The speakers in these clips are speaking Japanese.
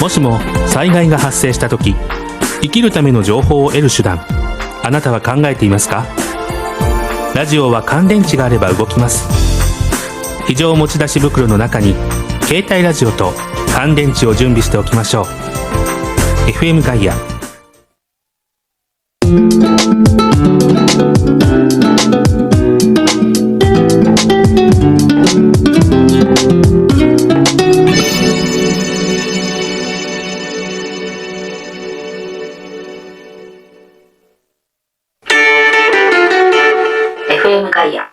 もしも災害が発生した時、生きるための情報を得る手段、あなたは考えていますか？ラジオは乾電池があれば動きます。非常持ち出し袋の中に携帯ラジオと乾電池を準備しておきましょう。 FM ガイア。FM ガイア。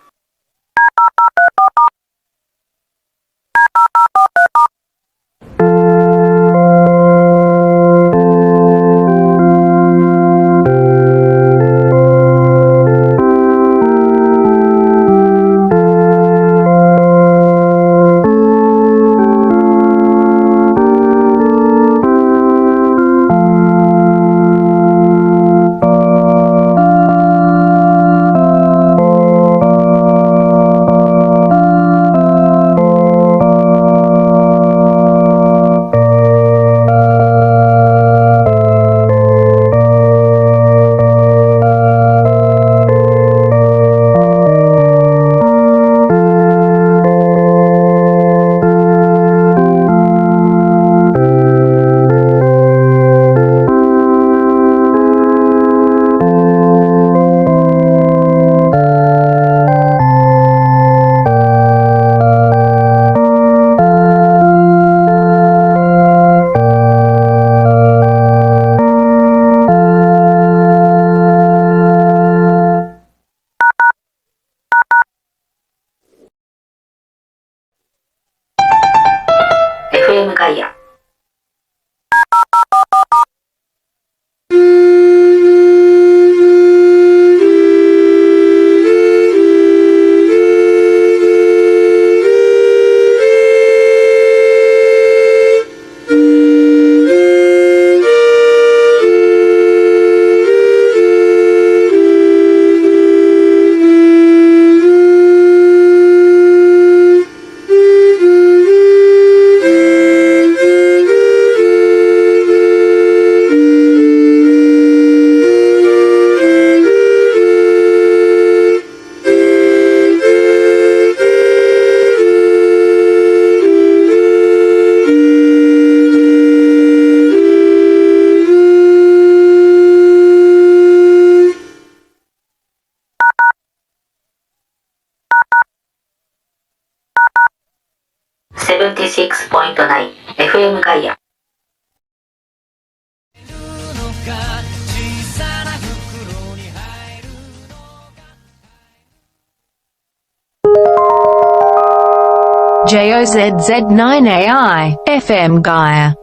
FM ガイア。76.9 FM ガイア。JOZZ9AI FM Gaia